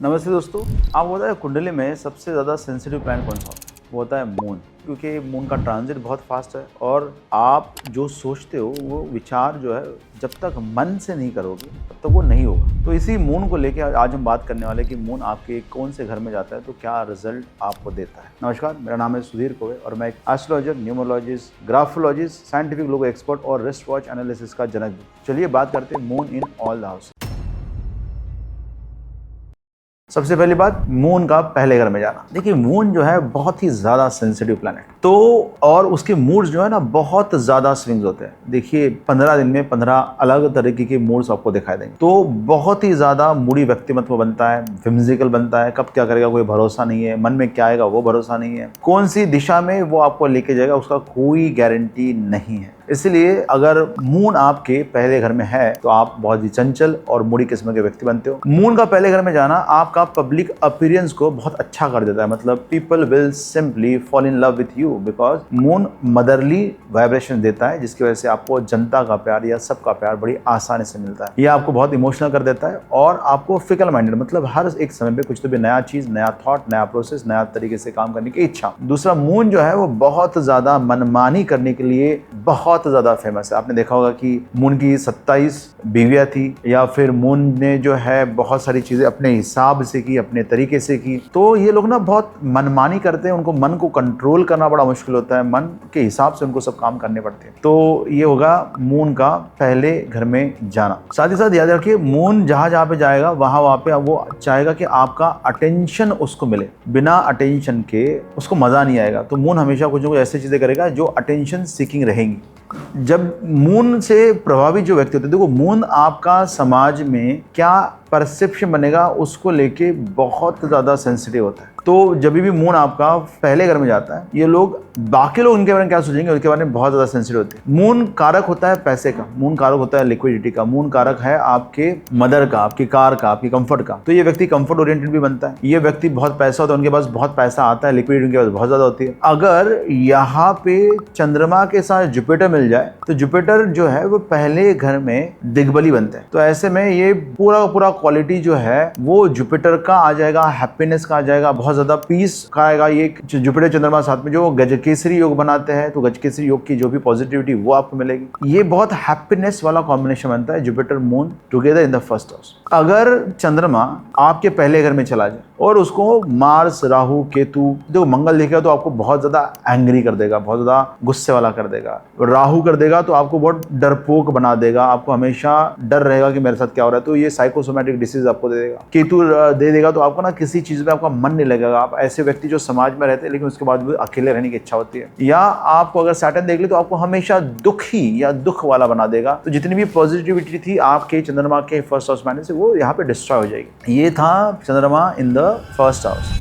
नमस्ते दोस्तों, आपको पता है कुंडली में सबसे ज़्यादा सेंसिटिव प्लैनेट कौन सा होता है? वो होता है मून। क्योंकि मून का ट्रांजिट बहुत फास्ट है और आप जो सोचते हो वो विचार जो है जब तक मन से नहीं करोगे तब तक वो नहीं होगा। तो इसी मून को लेके आज हम बात करने वाले कि मून आपके कौन से घर में जाता है तो क्या रिजल्ट आपको देता है। नमस्कार, मेरा नाम है सुधीर कोवे और मैं एक एस्ट्रोलॉजर, न्यूमरोलॉजिस्ट, ग्राफोलॉजिस्ट, साइंटिफिक लोगो एक्सपर्ट और रिस्ट वॉच एनालिसिस का जनक भी। चलिए बात करते हैं moon in all the house. सबसे पहली बात, मून का पहले घर में जाना। देखिए, मून जो है बहुत ही ज़्यादा सेंसिटिव प्लैनेट, तो और उसके मूड्स जो है ना बहुत ज़्यादा स्विंग्स होते हैं। देखिए 15 दिन में 15 अलग तरीके के मूड्स आपको दिखाई देंगे। तो बहुत ही ज़्यादा मूडी व्यक्तिमत्व बनता है, whimsical बनता है, कब क्या करेगा कोई भरोसा नहीं है, मन में क्या आएगा वो भरोसा नहीं है, कौन सी दिशा में वो आपको लेके जाएगा उसका कोई गारंटी नहीं है। इसलिए अगर मून आपके पहले घर में है तो आप बहुत ही चंचल और मूडी किस्म के व्यक्ति बनते हो। मून का पहले घर में जाना आपका पब्लिक अपीयरेंस को बहुत अच्छा कर देता है। मतलब people will simply fall in love with you because moon motherly vibration देता है, जिसकी वजह से आपको जनता का प्यार या सबका प्यार बड़ी आसानी से मिलता है। यह आपको बहुत इमोशनल कर देता है और आपको फिकल माइंडेड, मतलब हर एक समय पे कुछ तो भी नया चीज, नया थॉट, नया प्रोसेस, नया तरीके से काम करने की इच्छा। दूसरा, मून जो है वो बहुत ज्यादा मनमानी करने के लिए बहुत ज्यादा फेमस है। आपने देखा होगा कि मून की 27 बीवियां थी, या फिर मून ने जो है बहुत सारी चीजें अपने हिसाब से की, अपने तरीके से की। तो ये लोग ना बहुत मनमानी करते हैं, उनको मन को कंट्रोल करना बड़ा मुश्किल होता है, मन के हिसाब से उनको सब काम करने पड़ते हैं। तो ये होगा मून का पहले घर में जाना। साथ ही साथ याद रखिए, मून जहां पे जाएगा वहां पे वो चाहेगा कि आपका अटेंशन उसको मिले। बिना अटेंशन के उसको मजा नहीं आएगा। तो मून हमेशा कुछ ना कुछ ऐसी चीजें करेगा जो अटेंशन सीकिंग रहेंगी। जब मून से प्रभावित जो व्यक्ति होते हैं, देखो मून आपका समाज में क्या परसेप्शन बनेगा उसको लेके बहुत ज़्यादा सेंसिटिव होता है। तो जब भी मून आपका पहले घर में जाता है, ये लोग बाकी लोग उनके बारे में क्या सोचेंगे उसके बारे में बहुत ज़्यादा सेंसिटिव होते हैं। मून कारक होता है पैसे का, मून कारक होता है लिक्विडिटी का, मून कारक है आपके मदर का, आपकी कार का, आपकी कंफर्ट का। तो ये व्यक्ति कंफर्ट ओरिएंटेड भी बनता है। ये व्यक्ति बहुत पैसा होता है, उनके पास बहुत पैसा आता है, लिक्विडिटी उनके पास बहुत ज़्यादा होती है। अगर यहाँ पे चंद्रमा के साथ जुपिटर मिल जाए तो जुपिटर जो है वो पहले घर में दिग्बली बनते हैं। तो ऐसे में ये पूरा क्वालिटी जो है वो जुपिटर का आ जाएगा, हैप्पीनेस का आ जाएगा, बहुत ज्यादा पीस का आएगा। ये जुपिटर चंद्रमा साथ में जो गजकेसरी योग बनाते हैं, तो गजकेसरी योग की जो भी पॉजिटिविटी वो आपको मिलेगी। ये बहुत हैप्पीनेस वाला कॉम्बिनेशन बनता है, Jupiter moon together in the first house. अगर चंद्रमा आपके पहले घर में चला जाए और उसको मार्स, राहु, केतु, जो मंगल देखेगा तो आपको बहुत ज्यादा एंग्री कर देगा, बहुत ज्यादा गुस्से वाला कर देगा। राहु कर देगा तो आपको बहुत डरपोक बना देगा, आपको हमेशा डर रहेगा कि मेरे साथ क्या हो रहा है, तो ये साइकोसोमैटिक डिसीज आपको दे देगा। केतु दे देगा तो आपको ना किसी चीज में आपका मन नहीं लगेगा। आप ऐसे व्यक्ति जो समाज में रहते हैं लेकिन उसके बाद भी अकेले रहने की इच्छा होती है। या आपको अगर सैटर्न देख ले तो आपको हमेशा दुखी या दुख वाला बना देगा। तो जितनी भी पॉजिटिविटी थी आपके चंद्रमा के फर्स्ट हाउस में से वो यहाँ पे डिस्ट्रॉय हो जाएगी। ये था चंद्रमा इन द फर्स्ट हाउस।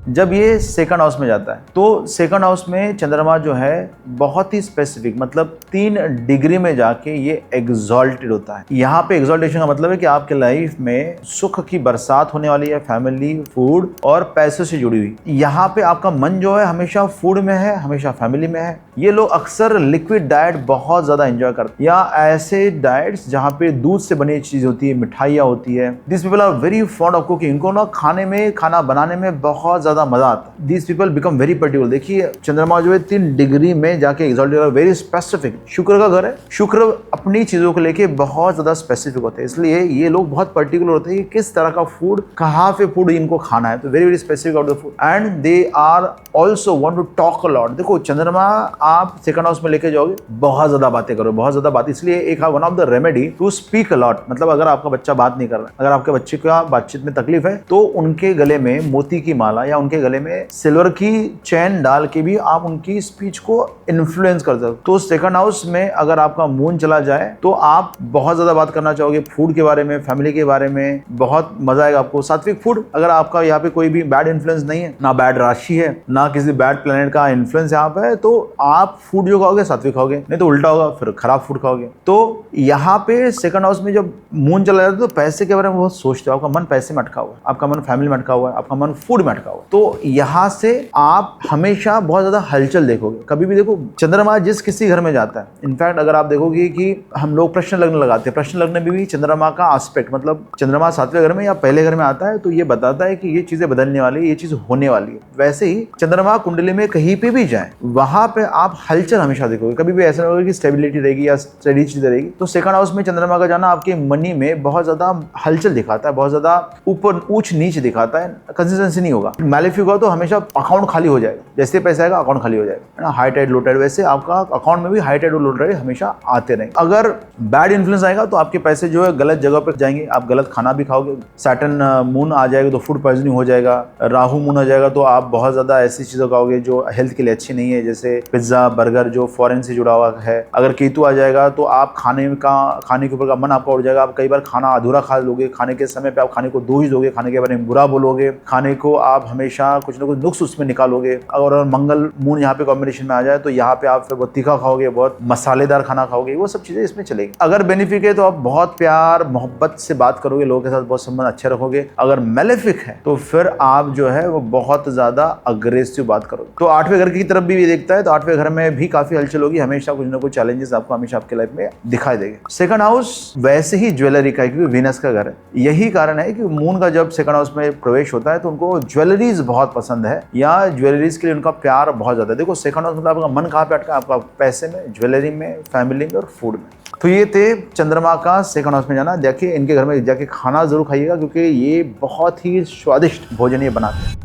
जब ये सेकंड हाउस में जाता है तो सेकंड हाउस में चंद्रमा जो है बहुत ही स्पेसिफिक, मतलब 3 डिग्री में जाके ये एग्जॉल्टेड होता है। यहाँ पे एग्जॉल्टेशन का मतलब है कि आपके लाइफ में सुख की बरसात होने वाली है, फैमिली, फूड और पैसों से जुड़ी हुई। यहाँ पे आपका मन जो है हमेशा फूड में है, हमेशा फैमिली में है। ये लोग अक्सर लिक्विड डाइट बहुत ज्यादा एंजॉय करते हैं, या ऐसे डाइट्स जहाँ पे दूध से बनी चीज होती है, मिठाइयाँ होती है। This people are very fond of cooking. इनको ना खाना बनाने में बहुत ज्यादा मजा आता है। These people become very particular। देखिए चंद्रमा जो है 3 डिग्री में जाके एग्जॉल्टेड, वेरी स्पेसिफिक। शुक्र का घर है, शुक्र अपनी चीजों को लेके बहुत ज्यादा स्पेसिफिक होते हैं, इसलिए ये लोग बहुत पर्टिकुलर होते हैं कि किस तरह का फूड, कहाँ पे फूड इनको खाना है। तो very specific of the food and they are also want to talk a lot. देखो चंद्रमा आप सेकंड हाउस में लेके जाओगे, बहुत ज्यादा बातें करो, बहुत ज्यादा बात। इसलिए एक one of the remedy to speak a lot. मतलब अगर आपका बच्चा बात नहीं कर रहा है, अगर आपके बच्चे का बातचीत में तकलीफ है, तो उनके गले में मोती की माला या उनके गले में सिल्वर की चैन डाल के भी आप उनकी स्पीच को इन्फ्लुएंस कर सकते हो। तो सेकंड हाउस में अगर आपका मून चला जाए तो आप बहुत ज्यादा बात करना चाहोगे, फूड के बारे में, फैमिली के बारे में, बहुत मजा आएगा आपको। सात्विक फूड, अगर आपका यहाँ पे कोई भी बैड इन्फ्लुएंस नहीं है, ना बैड राशि है, ना किसी बैड प्लेनेट का इन्फ्लुएंस यहाँ पे है, तो आप फूड जो खाओगे सात्विक खाओगे, नहीं तो उल्टा होगा, फिर खराब फूड खाओगे। तो यहाँ पे सेकंड हाउस में जब मून चला जाता है तो पैसे के बारे में बहुत सोचते हो, आपका मन पैसे में अटका हुआ है, आपका मन फैमिली में अटका हुआ है, आपका मन फूड में अटका हुआ है। तो यहाँ से आप हमेशा बहुत ज्यादा हलचल देखोगे। कभी भी देखो चंद्रमा जिस किसी घर में जाता है, इनफैक्ट अगर आप देखोगे कि हम लोग प्रश्न लग्न लगाते हैं, प्रश्न लग्न में भी चंद्रमा का एस्पेक्ट, मतलब चंद्रमा 7वें घर में या पहले घर में आता है तो ये बताता है कि ये चीजें बदलने वाली है, ये चीज होने वाली है। वैसे ही चंद्रमा कुंडली में कहीं पे भी जाए वहां पे आप हलचल हमेशा देखोगे। कभी भी ऐसा नहीं होगा कि स्टेबिलिटी रहेगी या स्टडी चीज रहेगी। तो सेकंड हाउस में चंद्रमा का जाना आपके मनी में बहुत ज्यादा हलचल दिखाता है, बहुत ज्यादा ऊपर ऊंच नीच दिखाता है, कंसिस्टेंसी नहीं होगा। मैलेफिक होगा तो हमेशा अकाउंट खाली हो जाएगा, जैसे पैसा आएगा अकाउंट खाली हो जाएगा, है ना। हाई टाइड लो टाइड, वैसे आपका अकाउंट में भी हाई टाइड और लो टाइड हमेशा आते रहेंगे। अगर बैड इन्फ्लुएंस आएगा तो आपके पैसे जो है गलत जगह पर जाएंगे, आप गलत खाना भी खाओगे। सैटर्न मून आ जाएगा तो फूड पॉइजनिंग हो जाएगा। राहु मून आ जाएगा तो आप बहुत ज्यादा ऐसी चीजों खाओगे जो हेल्थ के लिए अच्छी नहीं है, जैसे पिज्जा बर्गर जो फॉरेन से जुड़ा हुआ है। अगर केतु आ जाएगा तो आप खाने के ऊपर का मन आपका उड़ जाएगा। आप कई बार खाना अधूरा खा लोगे, खाने के समय पे आप खाने को दोष दोगे, खाने के बारे में बुरा बोलोगे, खाने को आप हमेशा कुछ ना कुछ नुक्स उसमें निकालोगे। और मंगल मून यहाँ पे कॉम्बिनेशन में आ जाए तो यहाँ पे आप फिर बहुत तीखा खाओगे, बहुत मसालेदार खाना खाओगे, वो सब चीजें इसमें चलेगी। अगर बेनिफिक है तो आप बहुत प्यार मोहब्बत से बात करोगे, लोगों के साथ बहुत संबंध अच्छे रखोगे। अगर मेलेफिक है तो फिर आप जो है वो बहुत ज्यादा अग्रेसिव बात करोगे। तो 8वें घर की तरफ भी देखता है तो 8वें घर में भी काफी हलचल होगी, हमेशा कुछ ना कुछ चैलेंजेस आपको हमेशा आपके लाइफ में दिखाई देंगे। सेकंड हाउस वैसे ही ज्वेलरी का है क्योंकि वीनस का घर है। यही कारण है कि मून का जब सेकंड हाउस में प्रवेश होता है तो उनको ज्वेलरीज बहुत पसंद है या ज्वेलरीज के लिए उनका प्यार बहुत ज्यादा है। देखो सेकंड हाउस मतलब आपका मन कहाँ पे अटका, आपका पैसे में, ज्वेलरी में, फैमिली में और फूड में। तो ये थे चंद्रमा का सेकंड हाउस में जाना। देखिए इनके घर में जाके खाना जरूर खाइएगा क्योंकि ये बहुत ही स्वादिष्ट भोजन ये बनाते हैं।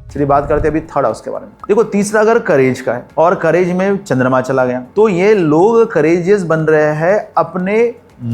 चलिए बात करते हैं अभी थर्ड हाउस के बारे में। देखो तीसरा घर करेज का है और करेज में चंद्रमा चला गया तो ये लोग करेजियस बन रहे हैं अपने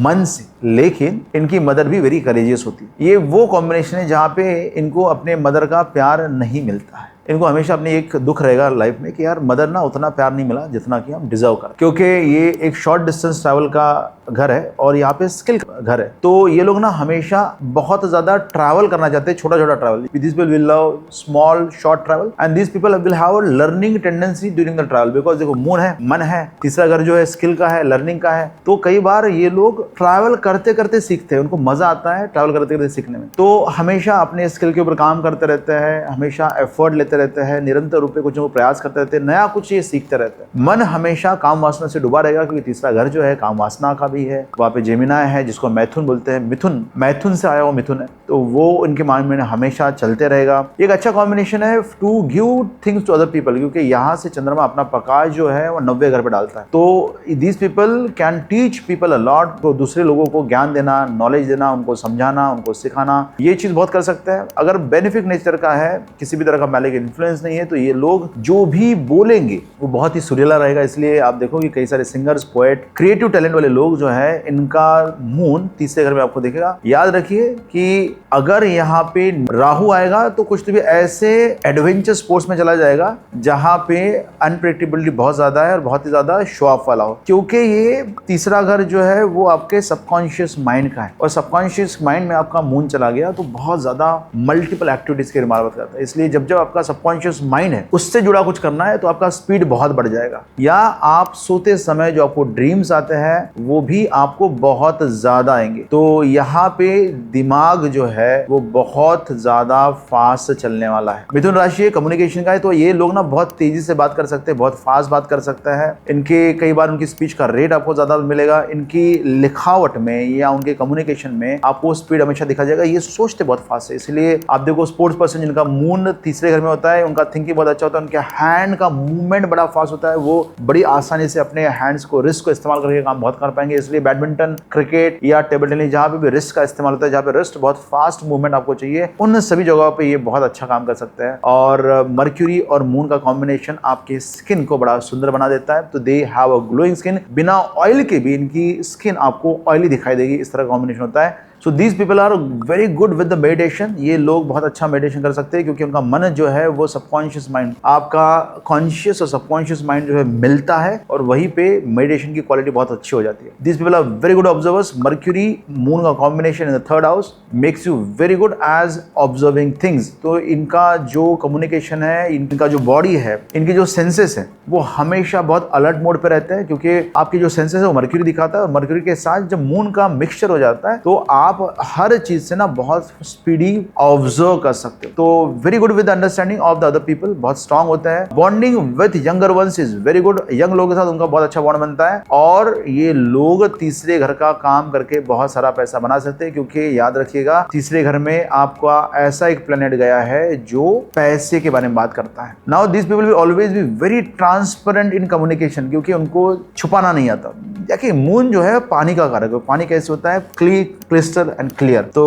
मन से, लेकिन इनकी मदर भी वेरी करेजियस होती है। ये वो कॉम्बिनेशन है जहाँ पे इनको अपने मदर का प्यार नहीं मिलता है। इनको हमेशा अपनी एक दुख रहेगा लाइफ में कि यार मदर ना उतना प्यार नहीं मिला जितना कि हम डिजर्व कर, क्योंकि ये एक शॉर्ट डिस्टेंस ट्रैवल का घर है और यहाँ पे स्किल घर है। तो ये लोग ना हमेशा बहुत ज्यादा ट्रैवल करना चाहते हैं, छोटा छोटा travel. This people will love small short travel and this people will have a learning tendency during the travel. Because देखो मून है, मन है, तीसरा घर जो है स्किल का है, लर्निंग का है। तो कई बार ये लोग ट्रैवल करते करते सीखते हैं, उनको मजा आता है ट्रैवल करते करते सीखने में। तो हमेशा अपने स्किल के ऊपर काम करते रहते हैं, हमेशा एफर्ट लेते रहते हैं, निरंतर रूप में कुछ प्रयास करते रहते हैं, नया कुछ ये सीखते रहते हैं। मन हमेशा काम वासना से डूबा रहेगा क्योंकि तीसरा घर जो है काम वासना का भी है। वहाँ पे जेमिनाई है जिसको मैथुन बोलते हैं, मिथुन, मैथुन से आया हुआ मिथुन है, तो वो इनके माइंड में हमेशा चलते रहेगा। एक अच्छा कॉम्बिनेशन है to give things to other people क्योंकि यहाँ से चंद्रमा अपना प्रकाश जो है वो 90वें घर पे डालता है। तो these people can teach people a lot. तो दूसरे लोगों को ज्ञान देना, नॉलेज देना, उनको समझाना, उनको सिखाना, ये चीज बहुत कर सकते हैं। अगर बेनिफिक नेचर का है, किसी भी तरह का मैलिक इन्फ्लुएंस नहीं है, तो ये लोग जो भी बोलेंगे वो बहुत ही सुरीला रहेगा। इसलिए आप देखोगे कई सारे सिंगर्स, पोएट, क्रिएटिव टैलेंट वाले लोग जो है इनका मून तीसरे घर में आपको दिखेगा। याद रखिए कि अगर यहाँ पे राहु आएगा तो कुछ तो भी ऐसे एडवेंचर स्पोर्ट्स में चला जाएगा जहां पे अनप्रेडिक्टेबिलिटी बहुत ज्यादा है और बहुत ही ज्यादा शो ऑफ वाला हो, क्योंकि ये तीसरा घर जो है वो आपके सबकॉन्शियस माइंड का है और सबकॉन्शियस माइंड में आपका मून चला गया तो बहुत ज्यादा मल्टीपल एक्टिविटीज की रिमार्क करता है। इसलिए जब जब आपका सबकॉन्शियस माइंड है उससे जुड़ा कुछ करना है तो आपका स्पीड बहुत बढ़ जाएगा। या आप सोते समय जो आपको ड्रीम्स आते हैं वो भी आपको बहुत ज्यादा आएंगे। तो यहाँ पे दिमाग जो है वो बहुत ज्यादा फास्ट चलने वाला है। मिथुन राशि कम्युनिकेशन का है तो ये लोग ना बहुत तेजी से बात कर सकते हैं, बहुत फास्ट बात कर सकते हैं। इनके कई बार उनकी स्पीच का रेट आपको ज्यादा मिलेगा। इनकी लिखावट में या उनके कम्युनिकेशन में आपको स्पीड हमेशा दिखा जाएगा। ये सोचते बहुत फास्ट है। इसलिए आप देखो स्पोर्ट्स पर्सन जिनका मून तीसरे घर में होता है उनका थिंकिंग बहुत अच्छा होता है, उनके हैंड का मूवमेंट बड़ा फास्ट होता है, वो बड़ी आसानी से अपने हैंड्स को, रिस्ट को इस्तेमाल करके काम बहुत कर पाएंगे। इसलिए बैडमिंटन, क्रिकेट या टेबल टेनिस जहां पे भी रिस्ट का इस्तेमाल होता है, जहां पे रिस्ट बहुत फास्ट मूवमेंट आपको चाहिए, उन सभी जगहों पे ये बहुत अच्छा काम कर सकते हैं। और मर्क्यूरी और मून का कॉम्बिनेशन आपके स्किन को बड़ा सुंदर बना देता है। तो they have a glowing skin, बिना ऑयल के भी इनकी स्किन आपको ऑयली दिखाई देगी, इस तरह का कॉम्बिनेशन होता है। So these people are very good with the meditation. ये लोग बहुत अच्छा मेडिटेशन कर सकते हैं क्योंकि उनका मन जो है वो सबकॉन्शियस माइंड, आपका कॉन्शियस और सबकॉन्शियस माइंड जो है मिलता है और वहीं पे मेडिटेशन की क्वालिटी बहुत अच्छी हो जाती है। These people are very good observers. Mercury moon का combination in the third house makes you very good as observing things. तो इनका जो कम्युनिकेशन है, इनका जो बॉडी है, इनके जो सेंसेस है वो हमेशा बहुत अलर्ट मोड पे रहते हैं क्योंकि आपकी जो सेंसेस है वो मर्क्यूरी दिखाता है और मर्क्यूरी के साथ जब मून का मिक्सचर हो जाता है तो आप आप हर चीज से ना बहुत स्पीडी ऑब्जर्व कर सकते हो। तो very good with understanding of the other people, बहुत स्ट्रांग होता है। Bonding with younger once is very good, young लोगों के साथ उनका बहुत अच्छा बॉन्ड बनता है। और ये लोग तीसरे घर का काम करके बहुत सारा पैसा बना सकते हैं, क्योंकि याद रखिएगा तीसरे घर में आपका ऐसा एक प्लेनेट गया है जो पैसे के बारे में बात करता है। Now this people will always be very transparent in communication, क्योंकि उनको छुपाना नहीं आता। देखिए मून जो है पानी का कारक है, पानी कैसे होता है, क्रिस्टल एंड क्लियर। तो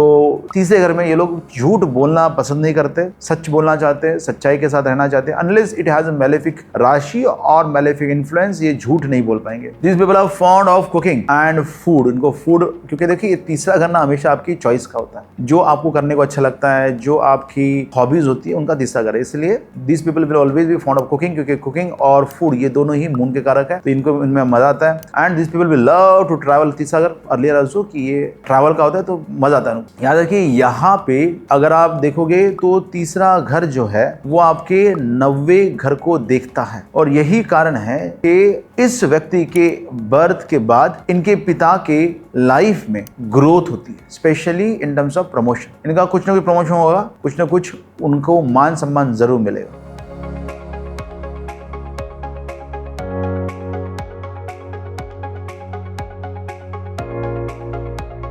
तीसरे घर में ये लोग झूठ बोलना पसंद नहीं करते, सच बोलना चाहते हैं, सच्चाई के साथ रहना चाहते हैं। Unless it has a malefic राशि और मैलेफिक इन्फ्लुएंस, ये झूठ नहीं बोल पाएंगे। This people are fond of cooking and food. इनको फूड, क्योंकि देखिए तीसरा घर ना हमेशा आपकी चॉइस का होता है, जो आपको करने को अच्छा लगता है, जो आपकी हॉबीज होती है, उनका तीसरा घर है। इसलिए this people will always be fond of cooking, क्योंकि कुकिंग और फूड ये दोनों ही मून के कारक है, तो इनको इनमें मजा आता है। And this people will love to travel. तीसरा घर अर्लियर आल्सो कि ये ट्रैवल का होता है, तो मजा आता है। याद रखिए यहाँ पे अगर आप देखोगे तो तीसरा घर जो है वो आपके 90 घर को देखता है, और यही कारण है कि इस व्यक्ति के बर्थ के बाद इनके पिता के लाइफ में ग्रोथ होती है, specially in terms of promotion. इनका कुछ ना कुछ प्रमोशन होगा, कुछ ना कुछ उनको मान सम्मान जरूर मिलेगा।